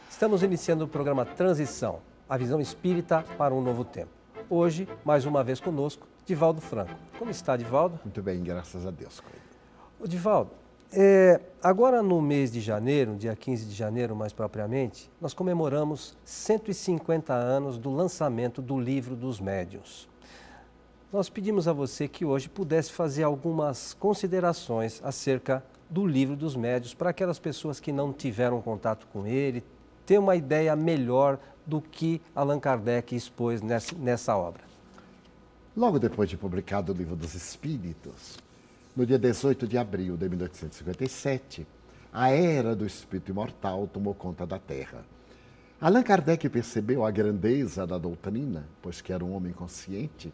Estamos iniciando o programa Transição, a visão espírita para um novo tempo. Hoje, mais uma vez conosco, Divaldo Franco. Como está, Divaldo? Muito bem, graças a Deus. Ô, Divaldo, agora no mês de janeiro, dia 15 de janeiro mais propriamente, nós comemoramos 150 anos do lançamento do Livro dos Médiuns. Nós pedimos a você que hoje pudesse fazer algumas considerações acerca do Livro dos Médiuns para aquelas pessoas que não tiveram contato com ele, ter uma ideia melhor do que Allan Kardec expôs nessa obra. Logo depois de publicado o Livro dos Espíritos, no dia 18 de abril de 1857, a era do espírito imortal tomou conta da Terra. Allan Kardec percebeu a grandeza da doutrina, pois que era um homem consciente,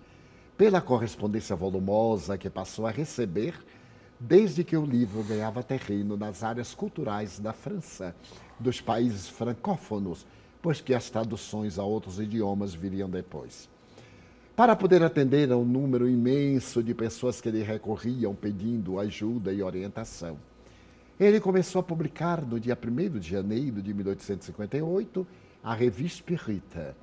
pela correspondência volumosa que passou a receber desde que o livro ganhava terreno nas áreas culturais da França, dos países francófonos, pois que as traduções a outros idiomas viriam depois. Para poder atender a um número imenso de pessoas que lhe recorriam pedindo ajuda e orientação, ele começou a publicar no dia 1º de janeiro de 1858 a Revue Spirita,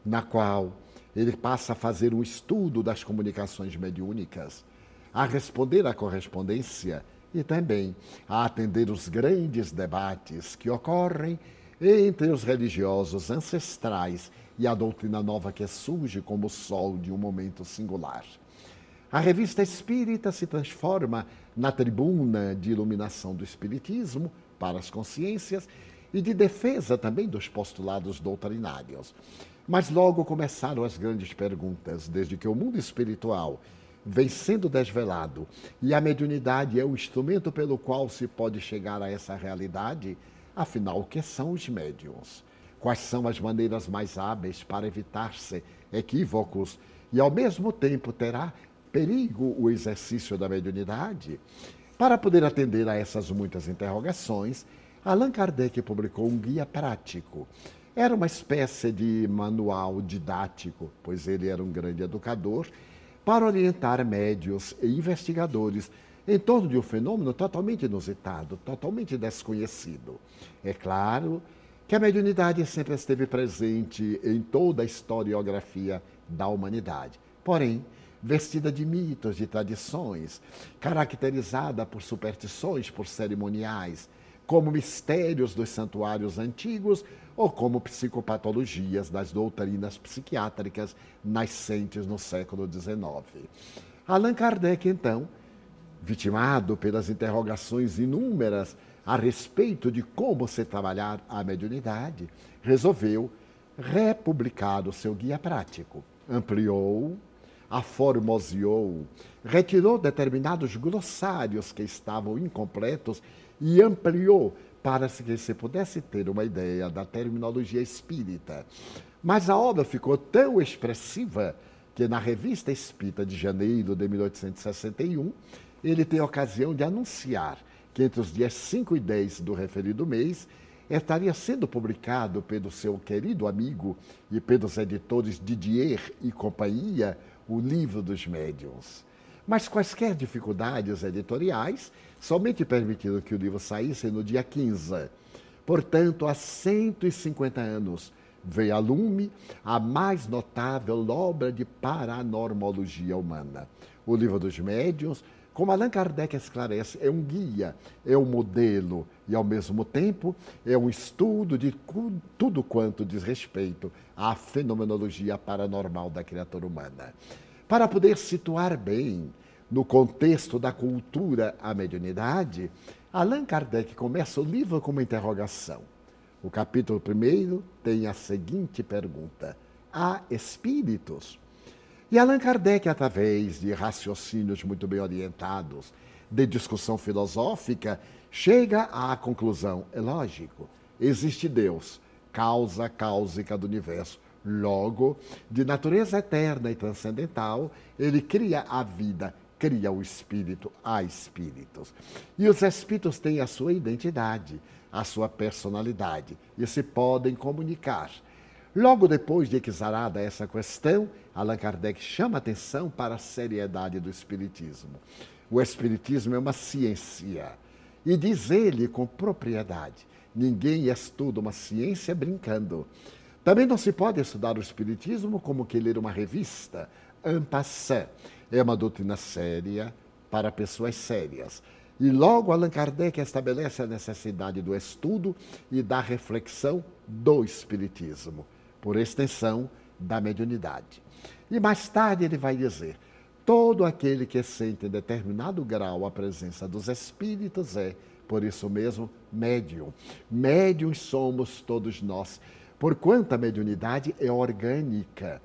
na qual ele passa a fazer um estudo das comunicações mediúnicas, a responder à correspondência e também a atender os grandes debates que ocorrem entre os religiosos ancestrais e a doutrina nova que surge como o sol de um momento singular. A Revista Espírita se transforma na tribuna de iluminação do espiritismo para as consciências e de defesa também dos postulados doutrinários. Mas logo começaram as grandes perguntas, desde que o mundo espiritual vem sendo desvelado e a mediunidade é o instrumento pelo qual se pode chegar a essa realidade. Afinal, o que são os médiuns? Quais são as maneiras mais hábeis para evitar-se equívocos e, ao mesmo tempo, terá perigo o exercício da mediunidade? Para poder atender a essas muitas interrogações, Allan Kardec publicou um guia prático. Era uma espécie de manual didático, pois ele era um grande educador, para orientar médiuns e investigadores em torno de um fenômeno totalmente inusitado, totalmente desconhecido. É claro que a mediunidade sempre esteve presente em toda a historiografia da humanidade, porém, vestida de mitos, de tradições, caracterizada por superstições, por cerimoniais, como mistérios dos santuários antigos ou como psicopatologias das doutrinas psiquiátricas nascentes no século XIX. Allan Kardec, então, vitimado pelas interrogações inúmeras a respeito de como se trabalhar a mediunidade, resolveu republicar o seu guia prático. Ampliou, aformoseou, retirou determinados glossários que estavam incompletos e ampliou para que se pudesse ter uma ideia da terminologia espírita. Mas a obra ficou tão expressiva que na Revista Espírita de janeiro de 1861, ele tem a ocasião de anunciar que entre os dias 5 e 10 do referido mês estaria sendo publicado pelo seu querido amigo e pelos editores Didier e companhia o Livro dos Médiuns. Mas quaisquer dificuldades editoriais somente permitiram que o livro saísse no dia 15. Portanto, há 150 anos veio a lume a mais notável obra de paranormologia humana. O Livro dos Médiuns, como Allan Kardec esclarece, é um guia, é um modelo e, ao mesmo tempo, é um estudo de tudo quanto diz respeito à fenomenologia paranormal da criatura humana. Para poder situar bem no contexto da cultura a mediunidade, Allan Kardec começa o livro com uma interrogação. O capítulo 1 tem a seguinte pergunta: há espíritos? E Allan Kardec, através de raciocínios muito bem orientados, de discussão filosófica, chega à conclusão: é lógico, existe Deus, causa cáusica do universo. Logo, de natureza eterna e transcendental, ele cria a vida, cria o espírito, há espíritos. E os espíritos têm a sua identidade, a sua personalidade, e se podem comunicar. Logo depois de exarada essa questão, Allan Kardec chama atenção para a seriedade do Espiritismo. O Espiritismo é uma ciência. E diz ele com propriedade, ninguém estuda uma ciência brincando. Também não se pode estudar o Espiritismo como que ler uma revista, en passant. É uma doutrina séria para pessoas sérias. E logo Allan Kardec estabelece a necessidade do estudo e da reflexão do Espiritismo, por extensão da mediunidade. E mais tarde ele vai dizer, todo aquele que sente em determinado grau a presença dos espíritos é, por isso mesmo, médium. Médiuns somos todos nós, porquanto a mediunidade é orgânica.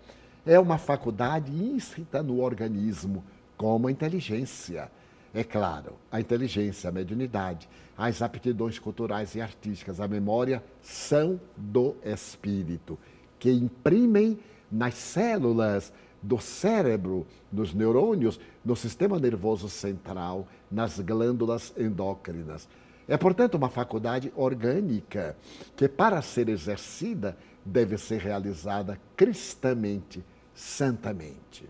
É uma faculdade inscrita no organismo, como a inteligência. É claro, a inteligência, a mediunidade, as aptidões culturais e artísticas, a memória, são do espírito, que imprimem nas células do cérebro, nos neurônios, no sistema nervoso central, nas glândulas endócrinas. É, portanto, uma faculdade orgânica, que para ser exercida, deve ser realizada cristamente, santamente,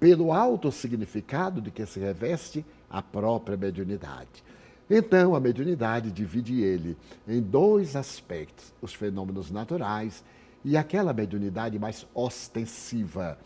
pelo alto significado de que se reveste a própria mediunidade. Então, a mediunidade divide ele em dois aspectos, os fenômenos naturais e aquela mediunidade mais ostensiva.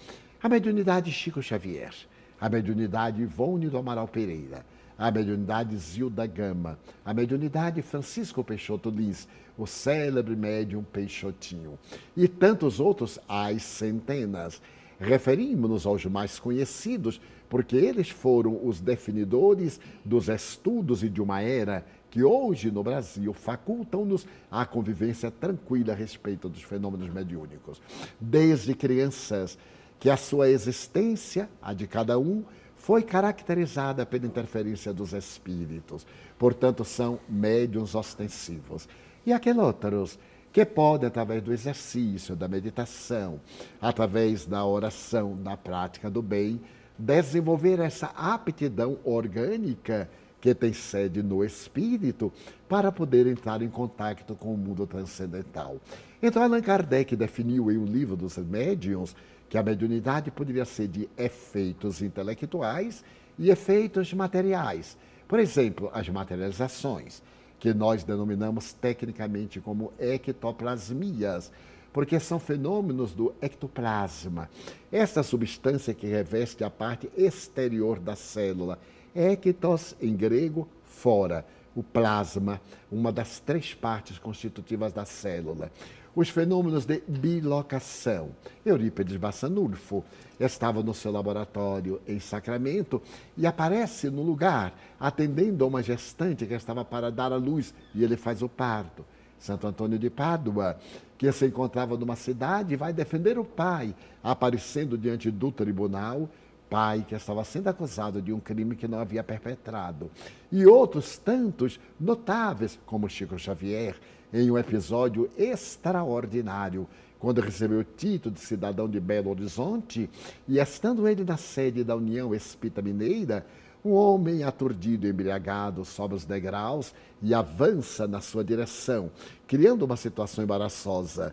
A mediunidade Chico Xavier, a mediunidade Ivone do Amaral Pereira, a mediunidade Zilda Gama, a mediunidade Francisco Peixoto Lins, o célebre médium Peixotinho, e tantos outros, às centenas. Referimos-nos aos mais conhecidos, porque eles foram os definidores dos estudos e de uma era que hoje no Brasil facultam-nos a convivência tranquila a respeito dos fenômenos mediúnicos. Desde crianças, que a sua existência, a de cada um, foi caracterizada pela interferência dos espíritos. Portanto, são médiuns ostensivos. E aqueles outros que podem, através do exercício, da meditação, através da oração, da prática do bem, desenvolver essa aptidão orgânica que tem sede no espírito para poder entrar em contato com o mundo transcendental. Então, Allan Kardec definiu em um livro dos médiuns que a mediunidade poderia ser de efeitos intelectuais e efeitos materiais. Por exemplo, as materializações, que nós denominamos tecnicamente como ectoplasmias, porque são fenômenos do ectoplasma. Essa substância que reveste a parte exterior da célula. Ectos, em grego, fora. O plasma, uma das três partes constitutivas da célula. Os fenômenos de bilocação. Eurípides Bassanulfo estava no seu laboratório em Sacramento e aparece no lugar, atendendo a uma gestante que estava para dar à luz, e ele faz o parto. Santo Antônio de Pádua, que se encontrava numa cidade, vai defender o pai, aparecendo diante do tribunal, pai que estava sendo acusado de um crime que não havia perpetrado. E outros tantos notáveis, como Chico Xavier, em um episódio extraordinário, quando recebeu o título de cidadão de Belo Horizonte, e estando ele na sede da União Espírita Mineira, um homem aturdido e embriagado sobe os degraus e avança na sua direção, criando uma situação embaraçosa.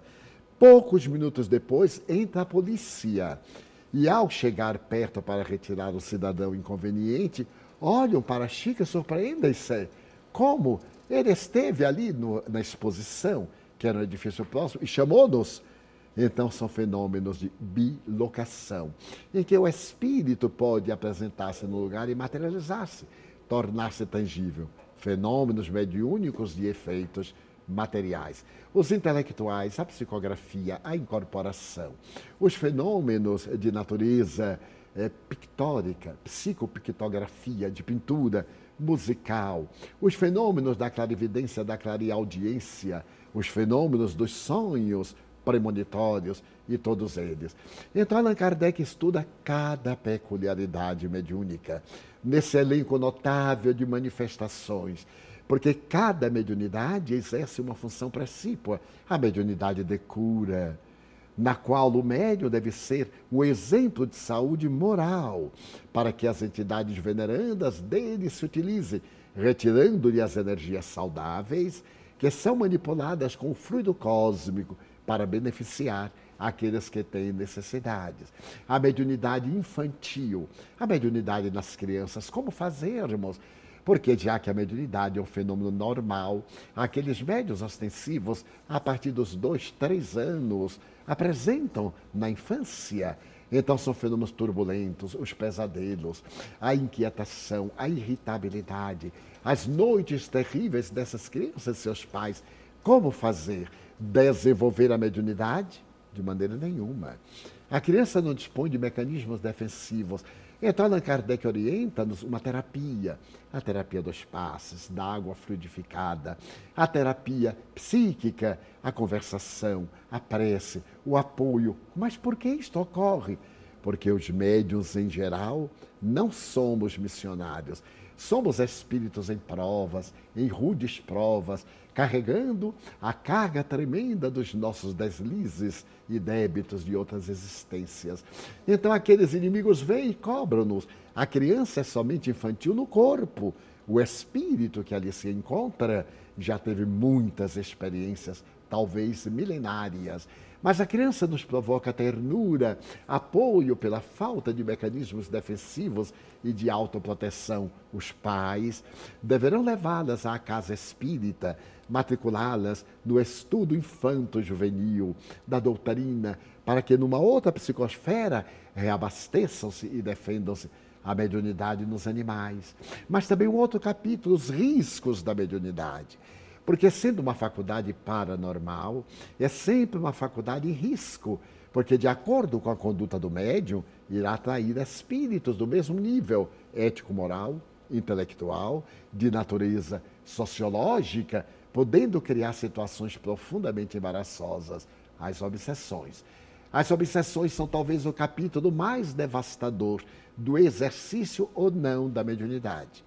Poucos minutos depois, entra a polícia. E ao chegar perto para retirar o cidadão inconveniente, olham para Chico e surpreendem-se. Como? Ele esteve ali na exposição, que era um edifício próximo, e chamou-nos. Então, são fenômenos de bilocação, em que o espírito pode apresentar-se no lugar e materializar-se, tornar-se tangível. Fenômenos mediúnicos de efeitos materiais. Os intelectuais, a psicografia, a incorporação. Os fenômenos de natureza pictórica, psicopictografia, de pintura, musical. Os fenômenos da clarividência, da clareaudiência. Os fenômenos dos sonhos premonitórios e todos eles. Então, Allan Kardec estuda cada peculiaridade mediúnica, nesse elenco notável de manifestações, porque cada mediunidade exerce uma função precípua, a mediunidade de cura, na qual o médium deve ser o exemplo de saúde moral, para que as entidades venerandas dele se utilizem, retirando-lhe as energias saudáveis, que são manipuladas com o fluido cósmico, para beneficiar aqueles que têm necessidades. A mediunidade infantil, a mediunidade nas crianças, como fazermos? Porque já que a mediunidade é um fenômeno normal, aqueles médiuns ostensivos, a partir dos 2, 3 anos, apresentam na infância. Então são fenômenos turbulentos, os pesadelos, a inquietação, a irritabilidade, as noites terríveis dessas crianças e seus pais. Como fazer? Desenvolver a mediunidade? De maneira nenhuma. A criança não dispõe de mecanismos defensivos. Então, Allan Kardec orienta-nos uma terapia, a terapia dos passes, da água fluidificada, a terapia psíquica, a conversação, a prece, o apoio. Mas por que isto ocorre? Porque os médiuns, em geral, não somos missionários. Somos espíritos em provas, em rudes provas, carregando a carga tremenda dos nossos deslizes e débitos de outras existências. Então aqueles inimigos vêm e cobram-nos. A criança é somente infantil no corpo. O espírito que ali se encontra já teve muitas experiências, talvez milenárias. Mas a criança nos provoca ternura, apoio pela falta de mecanismos defensivos e de autoproteção. Os pais deverão levá-las à casa espírita, matriculá-las no estudo infanto-juvenil da doutrina, para que numa outra psicosfera reabasteçam-se e defendam-se a mediunidade nos animais. Mas também um outro capítulo, os riscos da mediunidade. Porque sendo uma faculdade paranormal, é sempre uma faculdade em risco, porque de acordo com a conduta do médium, irá atrair espíritos do mesmo nível ético-moral, intelectual, de natureza sociológica, podendo criar situações profundamente embaraçosas, as obsessões. As obsessões são talvez o capítulo mais devastador do exercício ou não da mediunidade.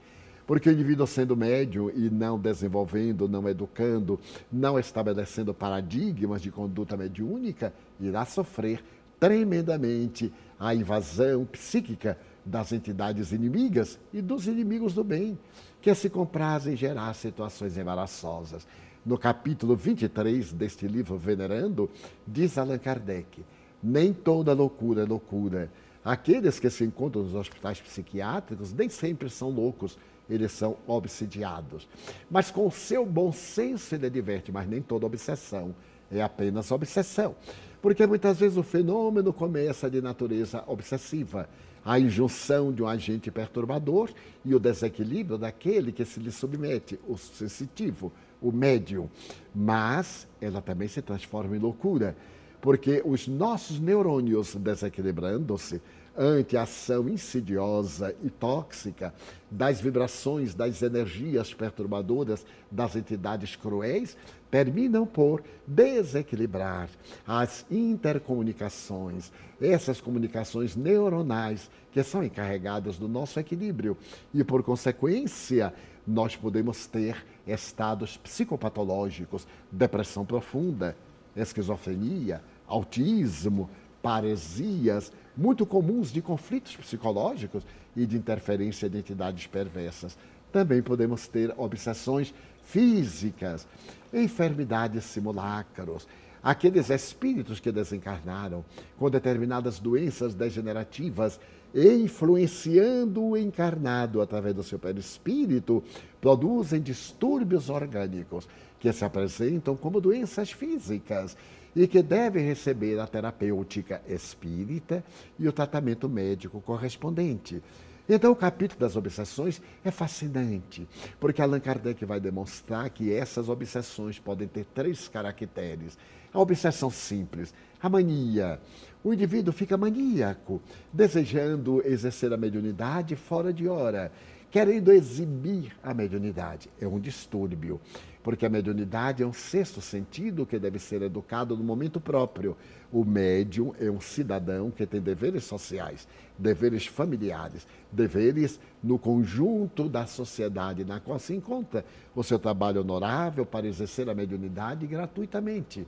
Porque o indivíduo sendo médium e não desenvolvendo, não educando, não estabelecendo paradigmas de conduta mediúnica, irá sofrer tremendamente a invasão psíquica das entidades inimigas e dos inimigos do bem, que se comprazem em gerar situações embaraçosas. No capítulo 23 deste livro Venerando, diz Allan Kardec, nem toda loucura é loucura. Aqueles que se encontram nos hospitais psiquiátricos nem sempre são loucos, eles são obsidiados. Mas com o seu bom senso ele adverte, mas nem toda obsessão é apenas obsessão. Porque muitas vezes o fenômeno começa de natureza obsessiva. A injunção de um agente perturbador e o desequilíbrio daquele que se lhe submete, o sensitivo, o médium. Mas ela também se transforma em loucura, porque os nossos neurônios desequilibrando-se ante a ação insidiosa e tóxica das vibrações, das energias perturbadoras das entidades cruéis, terminam por desequilibrar as intercomunicações, essas comunicações neuronais que são encarregadas do nosso equilíbrio. E, por consequência, nós podemos ter estados psicopatológicos, depressão profunda, esquizofrenia, autismo, paresias, muito comuns de conflitos psicológicos e de interferência de entidades perversas. Também podemos ter obsessões físicas, enfermidades simulacros, aqueles espíritos que desencarnaram com determinadas doenças degenerativas, influenciando o encarnado através do seu perispírito, produzem distúrbios orgânicos que se apresentam como doenças físicas e que devem receber a terapêutica espírita e o tratamento médico correspondente. Então, o capítulo das obsessões é fascinante, porque Allan Kardec vai demonstrar que essas obsessões podem ter 3 caracteres. A obsessão simples, a mania. O indivíduo fica maníaco, desejando exercer a mediunidade fora de hora, querendo exibir a mediunidade. É um distúrbio, porque a mediunidade é um 6º sentido que deve ser educado no momento próprio. O médium é um cidadão que tem deveres sociais, deveres familiares, deveres no conjunto da sociedade na qual se encontra. O seu trabalho honorável para exercer a mediunidade gratuitamente.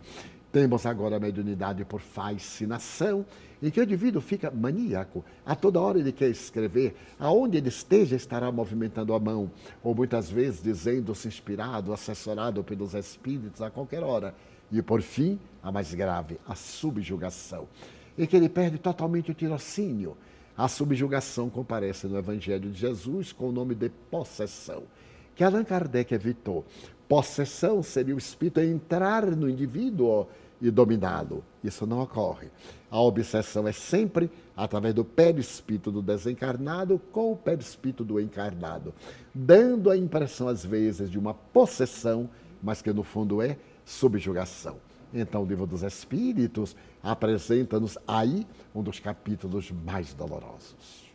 Temos agora a mediunidade por fascinação, em que o indivíduo fica maníaco. A toda hora ele quer escrever, aonde ele esteja estará movimentando a mão, ou muitas vezes dizendo-se inspirado, assessorado pelos espíritos a qualquer hora. E, por fim, a mais grave, a subjugação, em que ele perde totalmente o tirocínio. A subjugação comparece no Evangelho de Jesus com o nome de possessão, que Allan Kardec evitou. Possessão seria o espírito entrar no indivíduo e dominá-lo. Isso não ocorre. A obsessão é sempre através do perispírito do desencarnado com o perispírito do encarnado, dando a impressão, às vezes, de uma possessão, mas que no fundo é subjugação. Então, o Livro dos Espíritos apresenta-nos aí um dos capítulos mais dolorosos.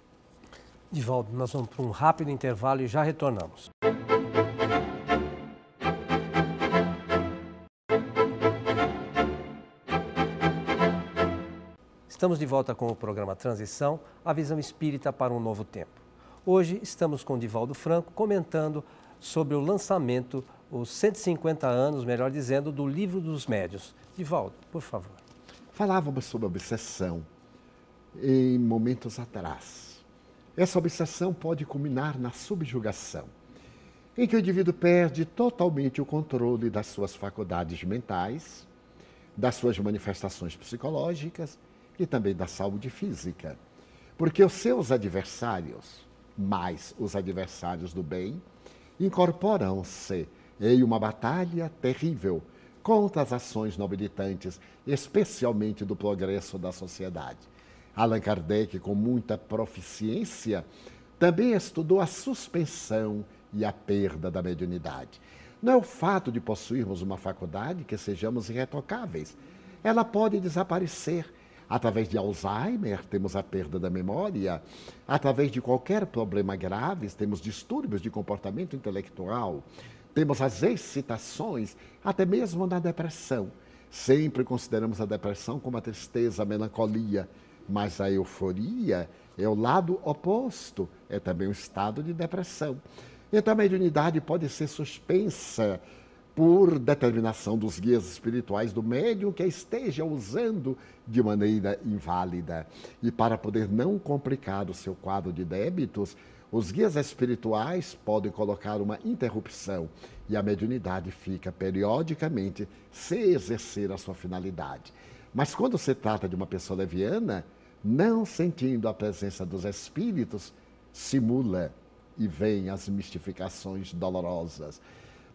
Divaldo, nós vamos para um rápido intervalo e já retornamos. Estamos de volta com o programa Transição, a visão espírita para um novo tempo. Hoje estamos com Divaldo Franco comentando sobre o lançamento, os 150 anos, melhor dizendo, do Livro dos Médiuns. Divaldo, por favor. Falávamos sobre obsessão em momentos atrás. Essa obsessão pode culminar na subjugação, em que o indivíduo perde totalmente o controle das suas faculdades mentais, das suas manifestações psicológicas e também da saúde física. Porque os seus adversários, mais os adversários do bem, incorporam-se em uma batalha terrível contra as ações nobilitantes, especialmente do progresso da sociedade. Allan Kardec, com muita proficiência, também estudou a suspensão e a perda da mediunidade. Não é o fato de possuirmos uma faculdade que sejamos irretocáveis. Ela pode desaparecer. Através de Alzheimer, temos a perda da memória. Através de qualquer problema grave, temos distúrbios de comportamento intelectual. Temos as excitações, até mesmo na depressão. Sempre consideramos a depressão como a tristeza, a melancolia. Mas a euforia é o lado oposto, é também um estado de depressão. Então a mediunidade pode ser suspensa por determinação dos guias espirituais do médium que a esteja usando de maneira inválida. E para poder não complicar o seu quadro de débitos, os guias espirituais podem colocar uma interrupção e a mediunidade fica periodicamente sem exercer a sua finalidade. Mas quando se trata de uma pessoa leviana, não sentindo a presença dos espíritos, simula e vem as mistificações dolorosas.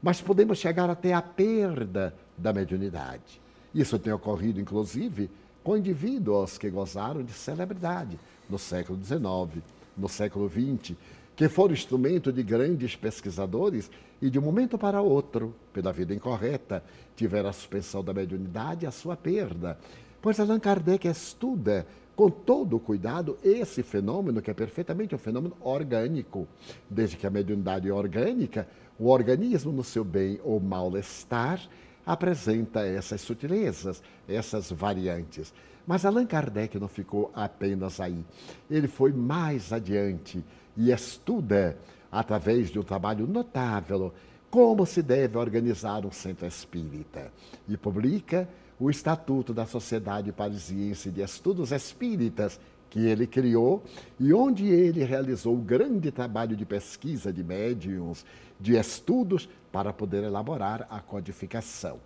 Mas podemos chegar até a perda da mediunidade. Isso tem ocorrido, inclusive, com indivíduos que gozaram de celebridade no século XIX, no século XX, que foram instrumento de grandes pesquisadores e, de um momento para outro, pela vida incorreta, tiveram a suspensão da mediunidade e a sua perda. Pois Allan Kardec estuda com todo o cuidado esse fenômeno, que é perfeitamente um fenômeno orgânico. Desde que a mediunidade é orgânica, o organismo, no seu bem ou mal-estar, apresenta essas sutilezas, essas variantes. Mas Allan Kardec não ficou apenas aí. Ele foi mais adiante e estuda, através de um trabalho notável, como se deve organizar um centro espírita. E publica o Estatuto da Sociedade Parisiense de Estudos Espíritas, que ele criou e onde ele realizou um grande trabalho de pesquisa de médiuns, de estudos, para poder elaborar a codificação.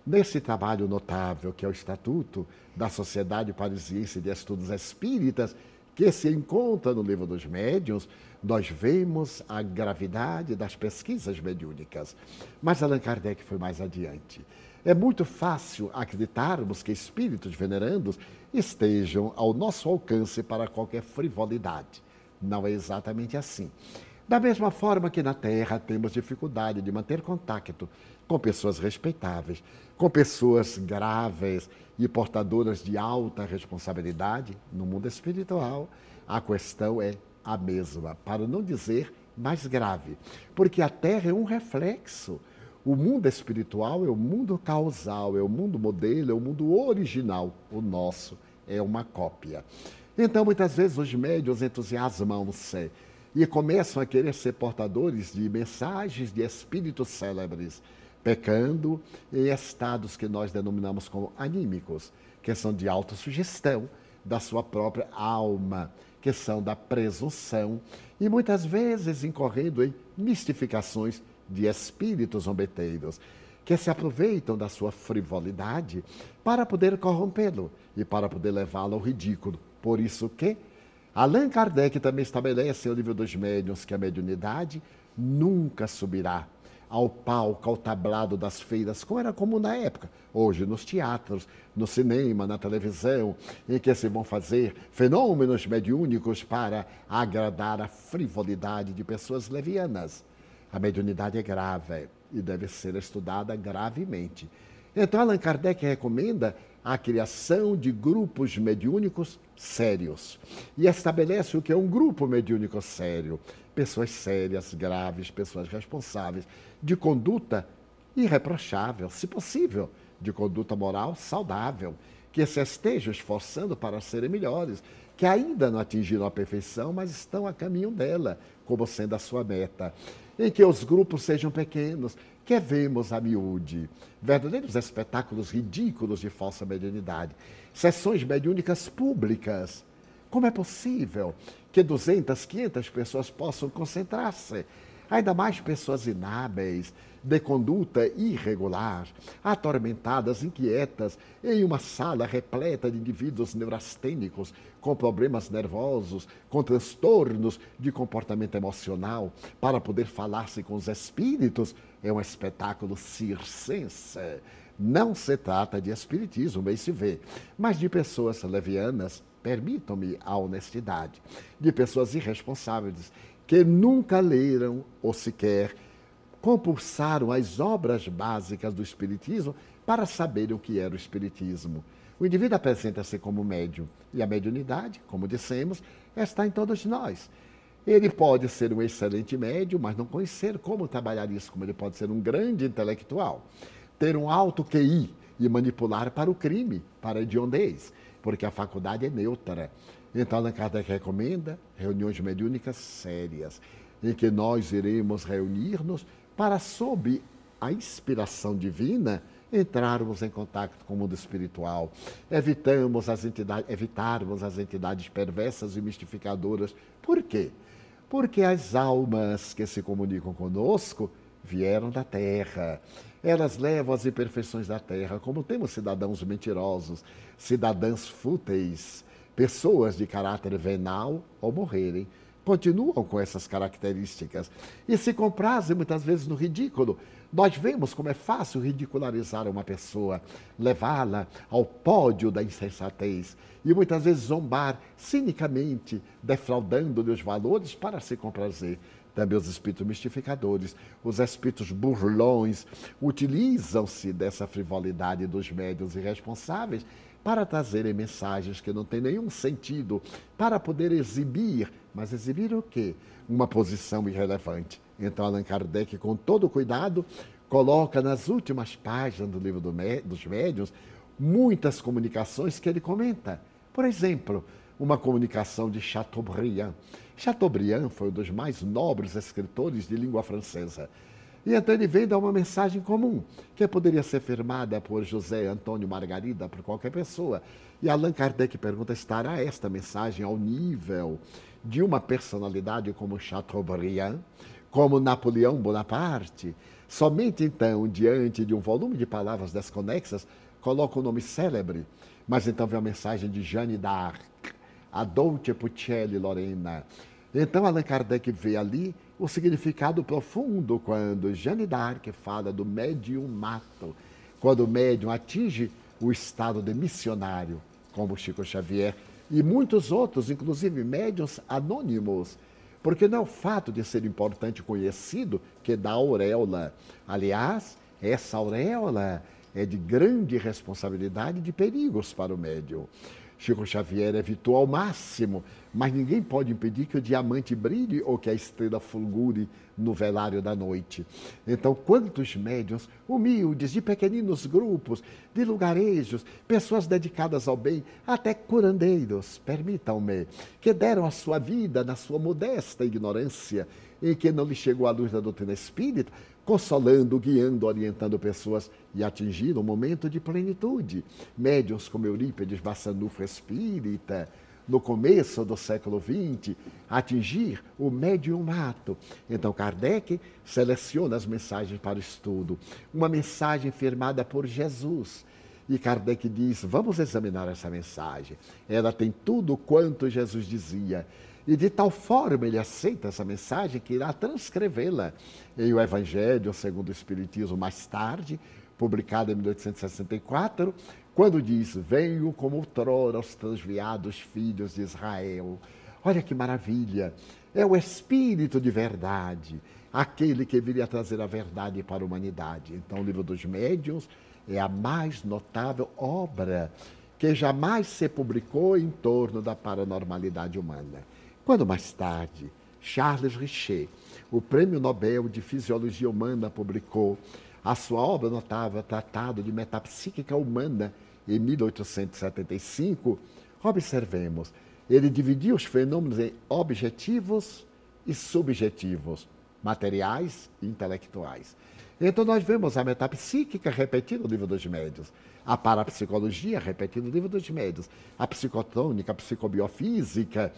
Nesse trabalho notável, que é o Estatuto da Sociedade Parisiense de Estudos Espíritas, que se encontra no Livro dos Médiuns, nós vemos a gravidade das pesquisas mediúnicas. Mas Allan Kardec foi mais adiante. É muito fácil acreditarmos que espíritos venerandos estejam ao nosso alcance para qualquer frivolidade. Não é exatamente assim. Da mesma forma que na Terra temos dificuldade de manter contato com pessoas respeitáveis, com pessoas graves e portadoras de alta responsabilidade, no mundo espiritual, a questão é a mesma, para não dizer mais grave, porque a Terra é um reflexo. O mundo espiritual é o mundo causal, é o mundo modelo, é o mundo original. O nosso é uma cópia. Então, muitas vezes, os médiuns entusiasmam-se e começam a querer ser portadores de mensagens de espíritos célebres, pecando em estados que nós denominamos como anímicos, que são de autossugestão da sua própria alma, que são da presunção e muitas vezes incorrendo em mistificações de espíritos zombeteiros. que se aproveitam da sua frivolidade para poder corrompê-lo e para poder levá-lo ao ridículo. Por isso que Allan Kardec também estabelece no livro dos médiuns que a mediunidade nunca subirá ao palco, ao tablado das feiras, como era comum na época. Hoje, nos teatros, no cinema, na televisão, em que se vão fazer fenômenos mediúnicos para agradar a frivolidade de pessoas levianas. A mediunidade é grave e deve ser estudada gravemente. Então, Allan Kardec recomenda a criação de grupos mediúnicos sérios. E estabelece o que é um grupo mediúnico sério. Pessoas sérias, graves, pessoas responsáveis, de conduta irreprochável, se possível, de conduta moral saudável, que se estejam esforçando para serem melhores, que ainda não atingiram a perfeição, mas estão a caminho dela, como sendo a sua meta. Em que os grupos sejam pequenos, que vemos a miúde, verdadeiros espetáculos ridículos de falsa mediunidade, sessões mediúnicas públicas. Como é possível que 200, 500 pessoas possam concentrar-se? Ainda mais pessoas inábeis, de conduta irregular, atormentadas, inquietas, em uma sala repleta de indivíduos neurastênicos, com problemas nervosos, com transtornos de comportamento emocional, para poder falar-se com os espíritos, é um espetáculo circense. Não se trata de espiritismo, bem se vê, mas de pessoas levianas, permitam-me a honestidade, de pessoas irresponsáveis, que nunca leram ou sequer compulsaram as obras básicas do Espiritismo para saberem o que era o Espiritismo. O indivíduo apresenta-se como médium, e a mediunidade, como dissemos, está em todos nós. Ele pode ser um excelente médium, mas não conhecer como trabalhar isso, como ele pode ser um grande intelectual, ter um alto QI e manipular para o crime, para a hediondez, porque a faculdade é neutra. Então, Allan Kardec recomenda reuniões mediúnicas sérias, em que nós iremos reunir-nos para, sob a inspiração divina, entrarmos em contato com o mundo espiritual. Evitarmos as entidades perversas e mistificadoras. Por quê? Porque as almas que se comunicam conosco vieram da terra. Elas levam as imperfeições da terra, como temos cidadãos mentirosos, cidadãs fúteis, pessoas de caráter venal ou morrerem. Continuam com essas características e se comprazem muitas vezes no ridículo. Nós vemos como é fácil ridicularizar uma pessoa, levá-la ao pódio da insensatez e muitas vezes zombar cinicamente, defraudando-lhe os valores para se comprazer. Também os espíritos mistificadores, os espíritos burlões, utilizam-se dessa frivolidade dos médiuns irresponsáveis para trazerem mensagens que não têm nenhum sentido, para poder exibir, mas exibir o quê? Uma posição irrelevante. Então, Allan Kardec, com todo cuidado, coloca nas últimas páginas do livro dos médiuns muitas comunicações que ele comenta. Por exemplo, uma comunicação de Chateaubriand. Chateaubriand foi um dos mais nobres escritores de língua francesa. E então ele vem dar uma mensagem comum, que poderia ser firmada por José Antônio Margarida, por qualquer pessoa. E Allan Kardec pergunta, estará esta mensagem ao nível de uma personalidade como Chateaubriand, como Napoleão Bonaparte? Somente então, diante de um volume de palavras desconexas, coloca o nome célebre. Mas então vem a mensagem de Jeanne d'Arc, a Dolce Puccelli Lorena. Então Allan Kardec vê ali o significado profundo quando Jeanne d'Arc fala do mediumato, quando o médium atinge o estado de missionário, como Chico Xavier e muitos outros, inclusive médiuns anônimos, porque não é o fato de ser importante e conhecido que dá auréola. Aliás, essa auréola é de grande responsabilidade e de perigos para o médium. Chico Xavier evitou ao máximo, mas ninguém pode impedir que o diamante brilhe ou que a estrela fulgure no velário da noite. Então, quantos médiuns humildes, de pequeninos grupos, de lugarejos, pessoas dedicadas ao bem, até curandeiros, permitam-me, que deram a sua vida na sua modesta ignorância, em que não lhe chegou a luz da doutrina espírita, consolando, guiando, orientando pessoas e atingiram um momento de plenitude. Médiuns como Eurípides Bassanufo espírita, no começo do século XX, atingir o mediumato. Então, Kardec seleciona as mensagens para o estudo. Uma mensagem firmada por Jesus. E Kardec diz, vamos examinar essa mensagem. Ela tem tudo quanto Jesus dizia. E de tal forma ele aceita essa mensagem que irá transcrevê-la em O Evangelho segundo o Espiritismo mais tarde, publicado em 1864, quando diz, venho como outrora aos transviados filhos de Israel. Olha que maravilha! É o Espírito de verdade, aquele que viria trazer a verdade para a humanidade. Então, o Livro dos Médiuns é a mais notável obra que jamais se publicou em torno da paranormalidade humana. Quando mais tarde, Charles Richet, o Prêmio Nobel de Fisiologia Humana, publicou a sua obra notável, Tratado de Metapsíquica Humana, em 1875, observemos, ele dividiu os fenômenos em objetivos e subjetivos, materiais e intelectuais. Então, nós vemos a metapsíquica repetida no Livro dos Médiuns, a parapsicologia repetida no Livro dos Médiuns, a psicotônica, a psicobiofísica,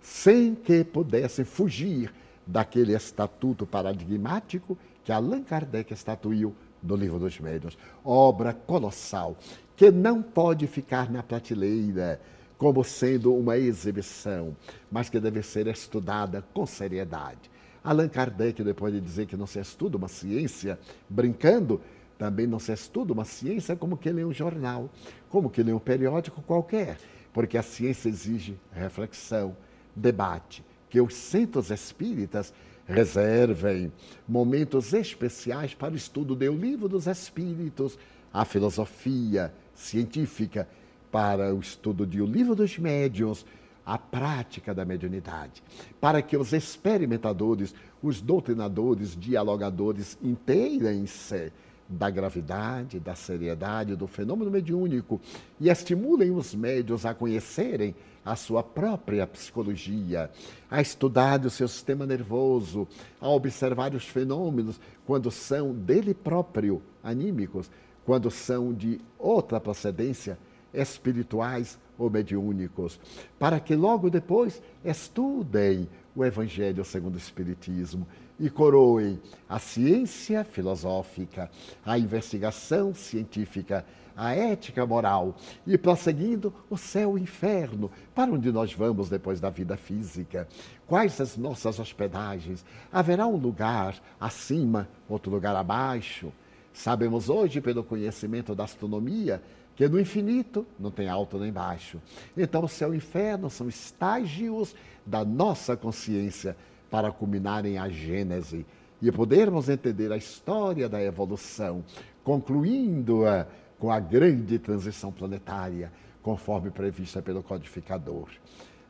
sem que pudessem fugir daquele estatuto paradigmático que Allan Kardec estatuiu no Livro dos Médiuns. Obra colossal, que não pode ficar na prateleira como sendo uma exibição, mas que deve ser estudada com seriedade. Allan Kardec, depois de dizer que não se estuda uma ciência brincando, também não se estuda uma ciência como que lê um jornal, como que lê um periódico qualquer, porque a ciência exige reflexão, debate, que os centros espíritas reservem momentos especiais para o estudo do Livro dos Espíritos, a filosofia científica, para o estudo do Livro dos Médiuns, a prática da mediunidade, para que os experimentadores, os doutrinadores, dialogadores inteirem-se da gravidade, da seriedade do fenômeno mediúnico e estimulem os médiuns a conhecerem a sua própria psicologia, a estudar o seu sistema nervoso, a observar os fenômenos quando são dele próprio, anímicos, quando são de outra procedência, espirituais ou mediúnicos, para que logo depois estudem o Evangelho segundo o Espiritismo e coroem a ciência filosófica, a investigação científica, a ética moral e, prosseguindo, o céu e o inferno, para onde nós vamos depois da vida física. Quais as nossas hospedagens? Haverá um lugar acima, outro lugar abaixo? Sabemos hoje, pelo conhecimento da astronomia, que no infinito não tem alto nem baixo. Então, o céu e o inferno são estágios da nossa consciência para culminarem a Gênese e podermos entender a história da evolução, concluindo-a com a grande transição planetária, conforme prevista pelo codificador.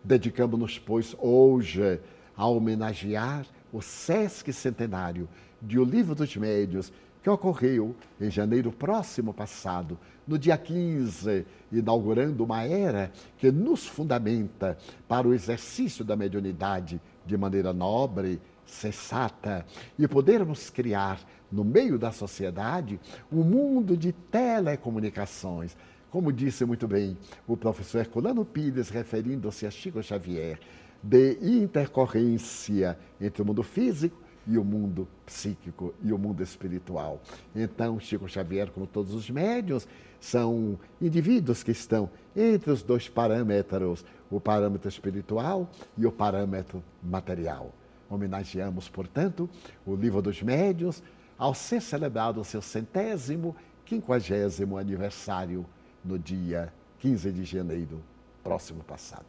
Dedicamos-nos, pois, hoje a homenagear o Sesc Centenário de O Livro dos Médiuns, que ocorreu em janeiro próximo passado, no dia 15, inaugurando uma era que nos fundamenta para o exercício da mediunidade de maneira nobre, sensata, e podermos criar, no meio da sociedade, um mundo de telecomunicações. Como disse muito bem o professor Herculano Pires, referindo-se a Chico Xavier, de intercorrência entre o mundo físico e o mundo psíquico e o mundo espiritual. Então, Chico Xavier, como todos os médiuns, são indivíduos que estão entre os dois parâmetros, o parâmetro espiritual e o parâmetro material. Homenageamos, portanto, o Livro dos Médiuns, ao ser celebrado o seu 150º aniversário no dia 15 de janeiro próximo passado.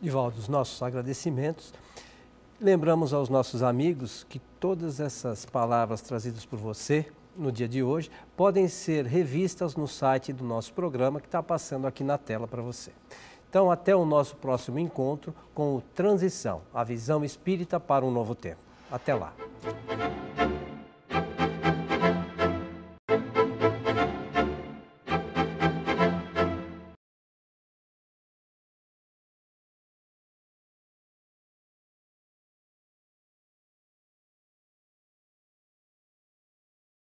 Divaldo, os nossos agradecimentos. Lembramos aos nossos amigos que todas essas palavras trazidas por você no dia de hoje podem ser revistas no site do nosso programa que está passando aqui na tela para você. Então, até o nosso próximo encontro com o Transição, a visão espírita para um novo tempo. Até lá.